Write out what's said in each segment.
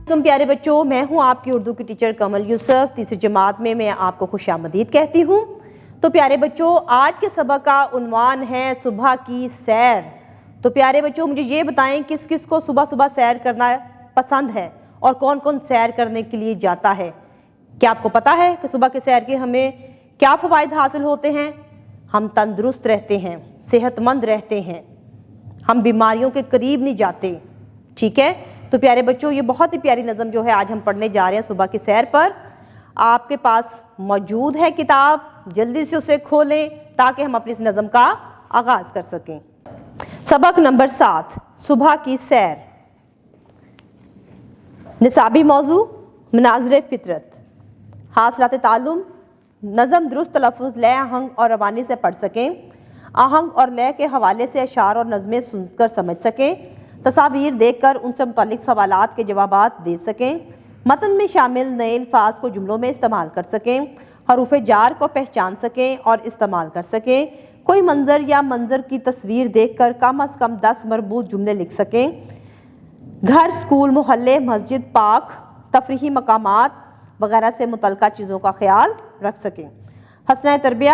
تم پیارے بچوں، میں ہوں آپ کی اردو کی ٹیچر کمل یوسف۔ تیسری جماعت میں آپ کو خوش آمدید کہتی ہوں۔ تو پیارے بچوں، آج کے سبق کا عنوان ہے صبح کی سیر۔ تو پیارے بچوں، مجھے یہ بتائیں کس کس کو صبح صبح سیر کرنا پسند ہے اور کون کون سیر کرنے کے لیے جاتا ہے؟ کیا آپ کو پتا ہے کہ صبح کی سیر کے ہمیں کیا فوائد حاصل ہوتے ہیں؟ ہم تندرست رہتے ہیں، صحت مند رہتے ہیں، ہم بیماریوں کے قریب نہیں جاتے۔ ٹھیک ہے؟ تو پیارے بچوں، یہ بہت ہی پیاری نظم جو ہے آج ہم پڑھنے جا رہے ہیں صبح کی سیر پر۔ آپ کے پاس موجود ہے کتاب، جلدی سے اسے کھولیں تاکہ ہم اپنی اس نظم کا آغاز کر سکیں۔ سبق نمبر 7، صبح کی سیر۔ نصابی موضوع مناظر فطرت، حاصلات تعلم، نظم درست تلفظ، لے، آہنگ اور روانی سے پڑھ سکیں، آہنگ اور لے کے حوالے سے اشعار اور نظمیں سن کر سمجھ سکیں، تصاویر دیکھ کر ان سے متعلق سوالات کے جوابات دے سکیں، متن میں شامل نئے الفاظ کو جملوں میں استعمال کر سکیں، حروف جار کو پہچان سکیں اور استعمال کر سکیں، کوئی منظر یا منظر کی تصویر دیکھ کر کم از کم 10 مربوط جملے لکھ سکیں، گھر، اسکول، محلے، مسجد، پارک، تفریحی مقامات وغیرہ سے متعلقہ چیزوں کا خیال رکھ سکیں۔ حسنہ تربیہ،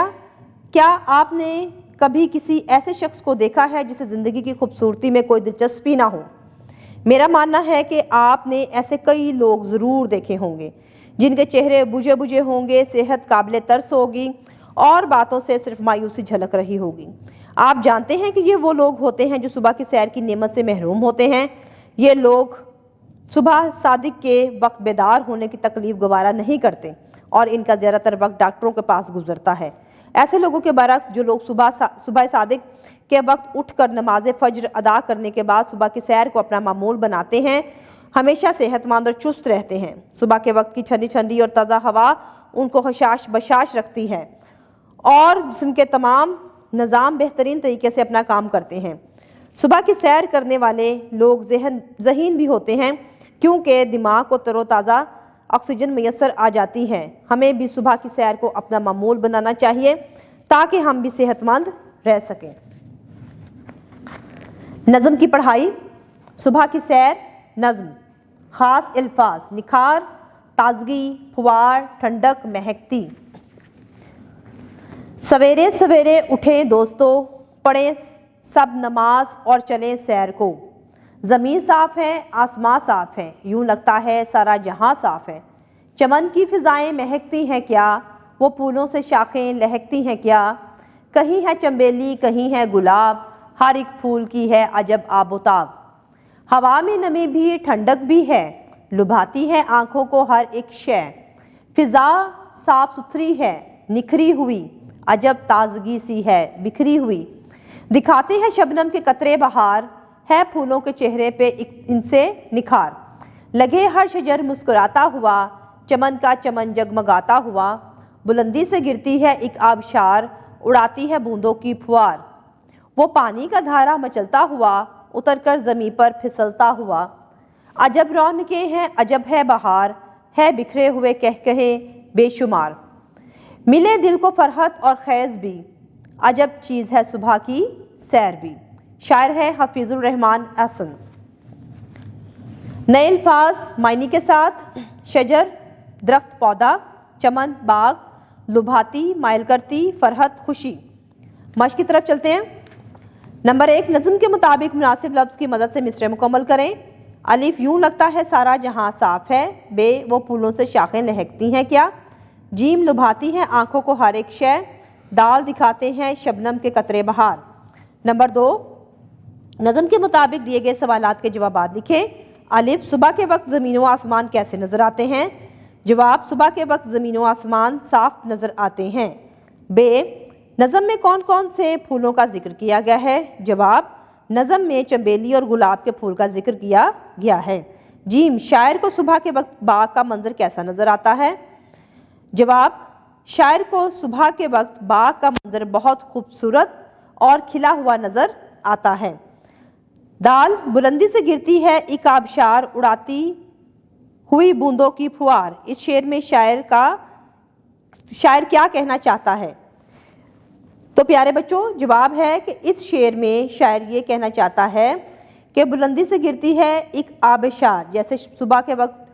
کیا آپ نے کبھی کسی ایسے شخص کو دیکھا ہے جسے زندگی کی خوبصورتی میں کوئی دلچسپی نہ ہو؟ میرا ماننا ہے کہ آپ نے ایسے کئی لوگ ضرور دیکھے ہوں گے جن کے چہرے بجھے بجھے ہوں گے، صحت قابل ترس ہوگی اور باتوں سے صرف مایوسی جھلک رہی ہوگی۔ آپ جانتے ہیں کہ یہ وہ لوگ ہوتے ہیں جو صبح کی سیر کی نعمت سے محروم ہوتے ہیں۔ یہ لوگ صبح صادق کے وقت بیدار ہونے کی تکلیف گوارا نہیں کرتے اور ان کا زیادہ تر وقت ڈاکٹروں کے پاس گزرتا ہے۔ ایسے لوگوں کے برعکس جو لوگ صبح صادق کے وقت اٹھ کر نماز فجر ادا کرنے کے بعد صبح کی سیر کو اپنا معمول بناتے ہیں، ہمیشہ صحت مند اور چست رہتے ہیں۔ صبح کے وقت کی ٹھنڈی ٹھنڈی اور تازہ ہوا ان کو حشاش بشاش رکھتی ہے اور جسم کے تمام نظام بہترین طریقے سے اپنا کام کرتے ہیں۔ صبح کی سیر کرنے والے لوگ ذہین بھی ہوتے ہیں کیونکہ دماغ کو تر و تازہ آکسیجن میسر آ جاتی ہے۔ ہمیں بھی صبح کی سیر کو اپنا معمول بنانا چاہیے تاکہ ہم بھی صحت مند رہ سکیں۔ نظم کی پڑھائی۔ صبح کی سیر نظم، خاص الفاظ، نکھار، تازگی، پھوار، ٹھنڈک، مہکتی۔ سویرے سویرے اٹھیں دوستو، پڑھیں سب نماز اور چلیں سیر کو۔ زمین صاف ہے، آسمان صاف ہے، یوں لگتا ہے سارا جہاں صاف ہے۔ چمن کی فضائیں مہکتی ہیں کیا، وہ پھولوں سے شاخیں لہکتی ہیں کیا، کہیں ہے چنبیلی کہیں ہے گلاب، ہر ایک پھول کی ہے عجب آب و تاب۔ ہوا میں نمی بھی ٹھنڈک بھی ہے، لبھاتی ہے آنکھوں کو ہر ایک شے۔ فضا صاف ستھری ہے، نکھری ہوئی، عجب تازگی سی ہے بکھری ہوئی۔ دکھاتے ہیں شبنم کے قطرے بہار، ہے پھولوں کے چہرے پہ ان سے نکھار۔ لگے ہر شجر مسکراتا ہوا، چمن کا چمن جگمگاتا ہوا۔ بلندی سے گرتی ہے ایک آبشار، اڑاتی ہے بوندوں کی پھوار۔ وہ پانی کا دھارا مچلتا ہوا، اتر کر زمیں پر پھسلتا ہوا۔ عجب رونقیں ہیں، عجب ہے بہار، ہے بکھرے ہوئے کہکہے بے شمار۔ ملے دل کو فرحت اور خیز بھی، عجب چیز ہے صبح کی سیر بھی۔ شاعر ہے حفیظ الرحمن احسن۔ نئے الفاظ معنی کے ساتھ۔ شجر درخت پودا، چمن باغ، لبھاتی مائل کرتی، فرحت خوشی۔ مشق کی طرف چلتے ہیں۔ نمبر 1، نظم کے مطابق مناسب لفظ کی مدد سے مصرعے مکمل کریں۔ الف، یوں لگتا ہے سارا جہاں صاف ہے۔ ب، وہ پھولوں سے شاخیں لہکتی ہیں کیا۔ جیم، لبھاتی ہے آنکھوں کو ہر ایک شے۔ دال، دکھاتے ہیں شبنم کے قطرے بہار۔ نمبر 2، نظم کے مطابق دیے گئے سوالات کے جوابات لکھیں۔ الف، صبح کے وقت زمین و آسمان کیسے نظر آتے ہیں؟ جواب، صبح کے وقت زمین و آسمان صاف نظر آتے ہیں۔ ب، نظم میں کون کون سے پھولوں کا ذکر کیا گیا ہے؟ جواب، نظم میں چنبیلی اور گلاب کے پھول کا ذکر کیا گیا ہے۔ جیم، شاعر کو صبح کے وقت باغ کا منظر کیسا نظر آتا ہے؟ جواب، شاعر کو صبح کے وقت باغ کا منظر بہت خوبصورت اور کھلا ہوا نظر آتا ہے۔ دال، بلندی سے گرتی ہے ایک آبشار، اڑاتی ہوئی بوندوں کی پھوار۔ اس شعر میں شاعر کیا کہنا چاہتا ہے؟ تو پیارے بچوں، جواب ہے کہ اس شعر میں شاعر یہ کہنا چاہتا ہے کہ بلندی سے گرتی ہے ایک آبشار، جیسے صبح کے وقت